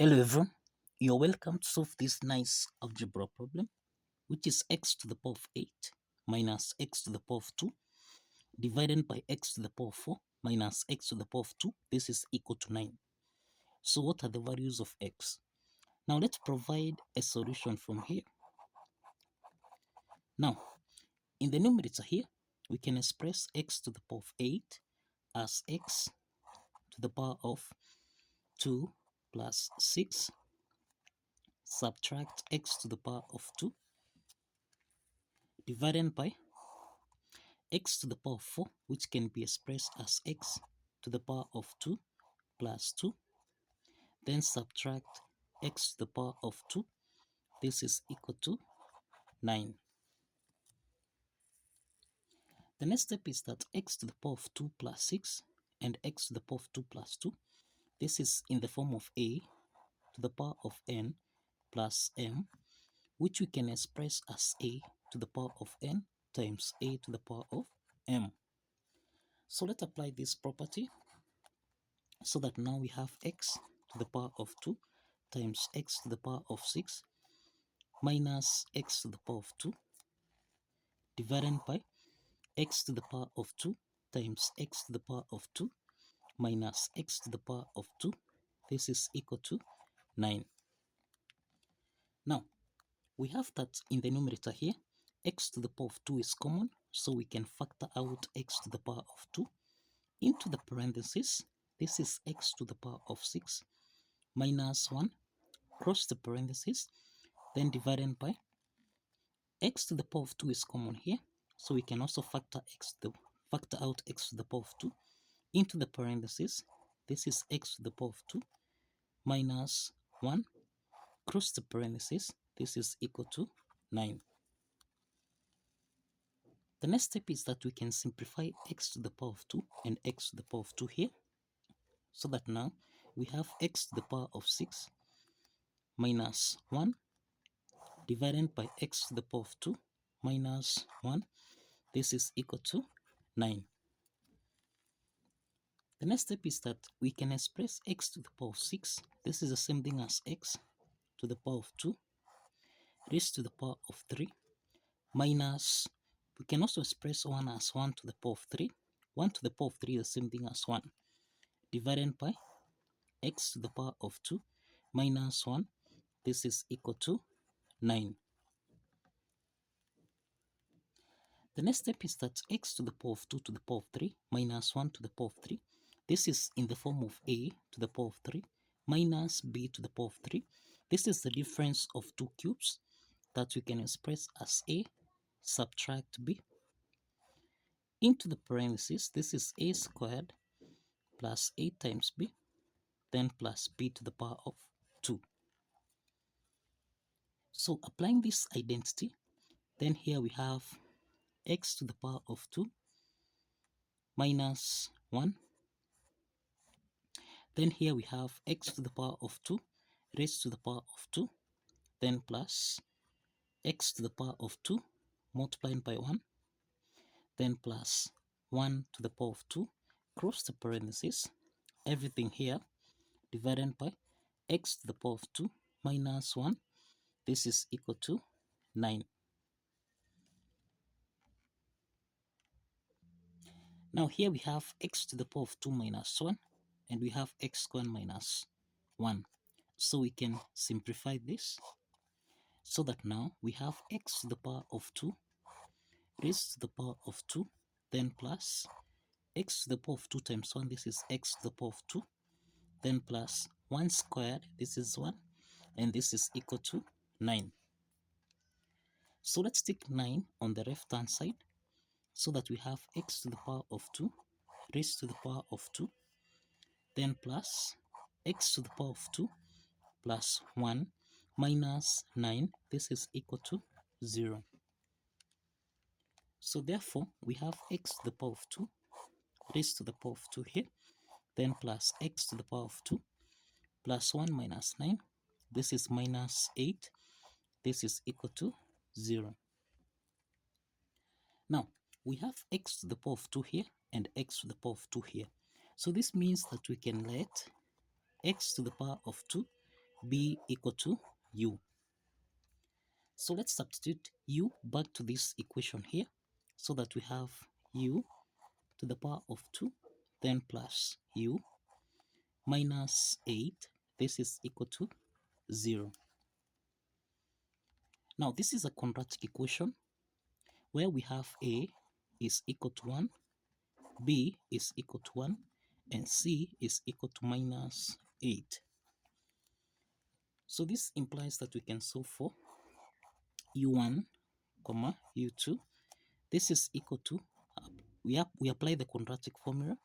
Hello everyone, you're welcome to solve this nice algebra problem, which is x to the power of 8 minus x to the power of 2 divided by x to the power of 4 minus x to the power of 2. This is equal to 9. So what are the values of x? Now let's provide a solution from here. Now, in the numerator here, we can express x to the power of 8 as x to the power of 2 plus 6 subtract x to the power of 2 divided by x to the power of 4, which can be expressed as x to the power of 2 plus 2, then subtract x to the power of 2. This is equal to 9. The next step is that x to the power of 2 plus 6 and x to the power of 2 plus 2. This is in the form of a to the power of n plus m, which we can express as a to the power of n times a to the power of m. So let's apply this property so that now we have x to the power of 2 times x to the power of 6 minus x to the power of 2 divided by x to the power of 2 times x to the power of 2 minus x to the power of 2. This is equal to 9. Now, we have that in the numerator here, x to the power of 2 is common, so we can factor out x to the power of 2 into the parentheses. This is x to the power of 6 minus 1, cross the parentheses, then divided by x to the power of 2 is common here, so we can also factor out x to the power of 2 into the parentheses. This is x to the power of 2 minus 1, cross the parentheses. This is equal to 9. The next step is that we can simplify x to the power of 2 and x to the power of 2 here, so that now we have x to the power of 6 minus 1 divided by x to the power of 2 minus 1. This is equal to 9. The next step is that we can express x to the power of 6. This is the same thing as x to the power of 2 raised to the power of 3 minus, we can also express 1 as 1 to the power of 3. 1 to the power of 3 is the same thing as 1 divided by x to the power of 2 minus 1. This is equal to 9. The next step is that x to the power of 2 to the power of 3 minus 1 to the power of 3. This is in the form of a to the power of 3 minus b to the power of 3. This is the difference of two cubes that we can express as a subtract b into the parentheses. This is a squared plus a times b, then plus b to the power of 2. So applying this identity, then here we have x to the power of 2 minus 1. Then here we have x to the power of 2 raised to the power of 2, then plus x to the power of 2 multiplied by 1, then plus 1 to the power of 2, cross the parentheses, everything here divided by x to the power of 2 minus 1. This is equal to 9. Now here we have x to the power of 2 minus 1, and we have x squared minus 1. So we can simplify this so that now we have x to the power of 2 raised to the power of 2, then plus x to the power of 2 times 1. This is x to the power of 2, then plus 1 squared. This is 1, and this is equal to 9. So let's take 9 on the left hand side so that we have x to the power of 2 raised to the power of 2, then plus x to the power of 2 plus 1 minus 9. This is equal to 0. So therefore, we have x to the power of 2 raised to the power of 2 here, then plus x to the power of 2 plus 1 minus 9. This is minus 8. This is equal to 0. Now, we have x to the power of 2 here and x to the power of 2 here. So this means that we can let x to the power of 2 b equal to u. So let's substitute u back to this equation here, so that we have u to the power of 2, then plus u minus 8. This is equal to 0. Now this is a quadratic equation where we have a is equal to 1, b is equal to 1, and c is equal to minus 8. So this implies that we can solve for u1, comma u2. This is equal to, we apply the quadratic formula,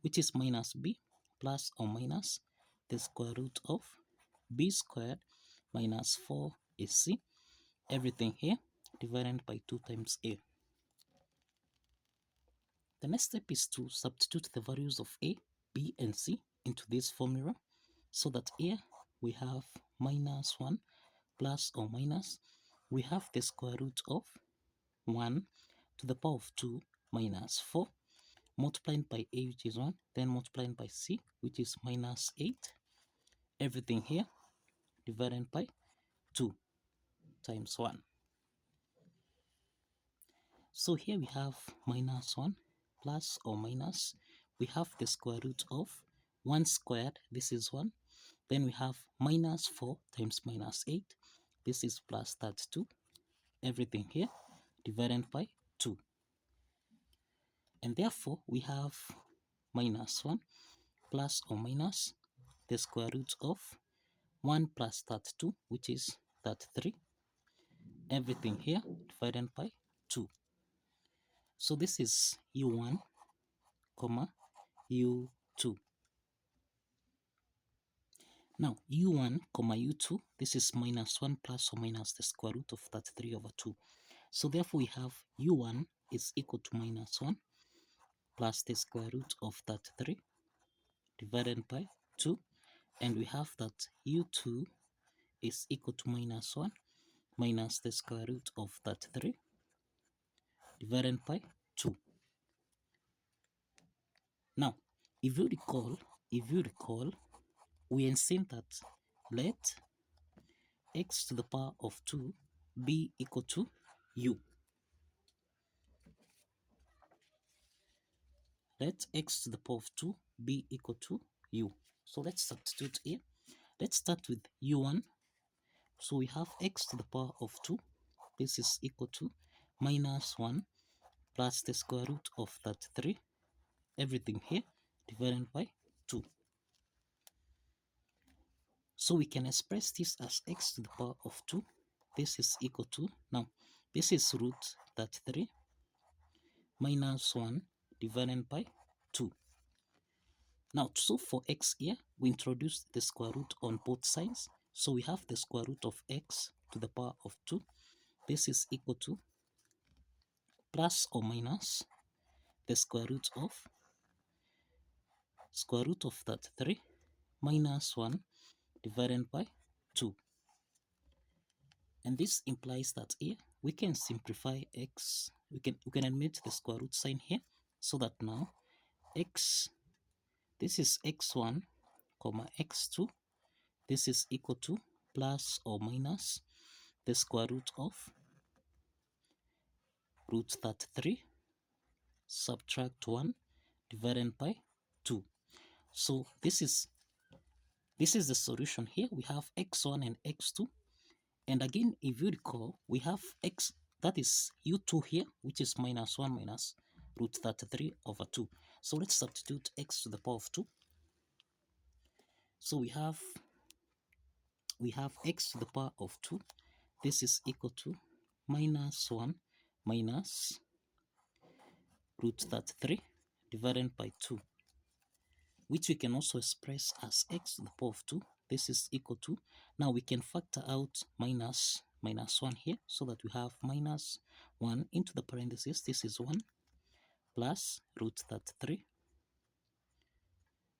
which is minus b plus or minus the square root of b squared minus 4ac, everything here divided by 2 times a. The next step is to substitute the values of a, b, and c into this formula, so that here we have minus 1 plus or minus, we have the square root of 1 to the power of 2 minus 4, multiplied by a, which is 1, then multiplied by c, which is minus 8, everything here divided by 2 times 1. So here we have minus 1 plus or minus, we have the square root of 1 squared, this is 1, then we have minus 4 times minus 8, this is plus 32, everything here divided by 2. And therefore we have minus 1 plus or minus the square root of 1 plus 32, which is 33, everything here divided by 2. So this is u1, comma u2. Now u1, comma u2, this is minus 1 plus or minus the square root of 33 over 2. So therefore we have u1 is equal to minus 1 plus the square root of 33 divided by 2, and we have that u2 is equal to minus 1 minus the square root of 33 divided by 2. Now, if you recall, we said that let x to the power of 2 be equal to u. Let x to the power of 2 be equal to u. So let's substitute here. Let's start with u1. So we have x to the power of 2. This is equal to minus 1 plus the square root of 33, everything here divided by 2. So we can express this as x to the power of 2. This is equal to, now this is root 33 minus 1 divided by 2. Now, so for x here, we introduce the square root on both sides. So we have the square root of x to the power of 2. This is equal to plus or minus the square root of 33 minus 1 divided by 2. And this implies that here we can simplify x. We can admit the square root sign here, so that now x, this is x1, comma x2, this is equal to plus or minus the square root of root 33 subtract 1 divided by 2. So this is the solution here. We have x1 and x2, and again, if you recall, we have x, that is u2 here, which is minus 1 minus root 33 over 2. So let's substitute x to the power of 2. So we have x to the power of 2. This is equal to minus 1 minus root 33 divided by 2, which we can also express as x to the power of 2. This is equal to, now we can factor out minus 1 here, so that we have minus 1 into the parentheses. This is 1 plus root 33,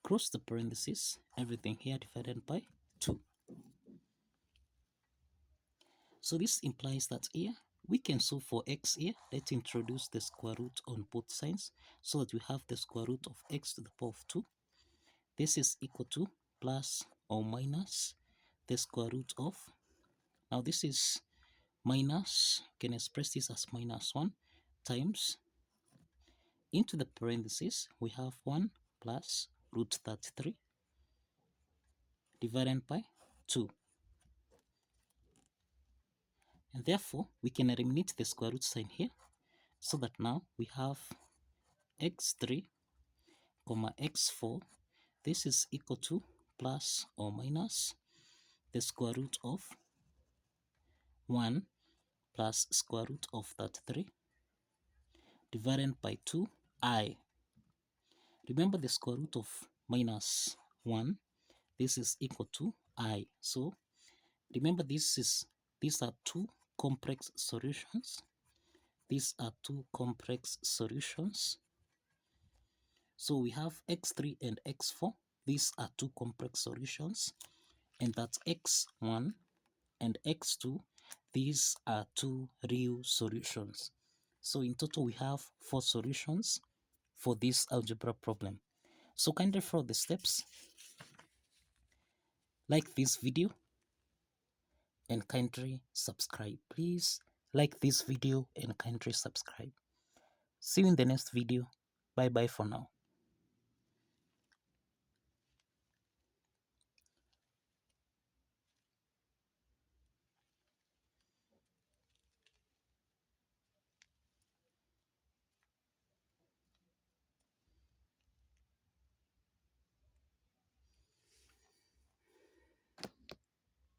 close the parentheses, everything here divided by 2. So this implies that here we can solve for x here. Let's introduce the square root on both sides, so that we have the square root of x to the power of 2. This is equal to plus or minus the square root of, now this is minus, you can express this as minus 1 times, into the parentheses we have 1 plus root 33 divided by 2. And therefore, we can eliminate the square root sign here, so that now we have x3 comma x4. This is equal to plus or minus the square root of 1 plus square root of 33 divided by 2i. Remember, the square root of minus 1, this is equal to I. So remember, these are two complex solutions. These are two complex solutions. So we have x3 and x4. These are two complex solutions, and that's x1 and x2. These are two real solutions. So in total, we have 4 solutions for this algebra problem. So kindly follow the steps, like this video, and kindly subscribe. Please like this video and kindly subscribe. See you in the next video. Bye bye for now.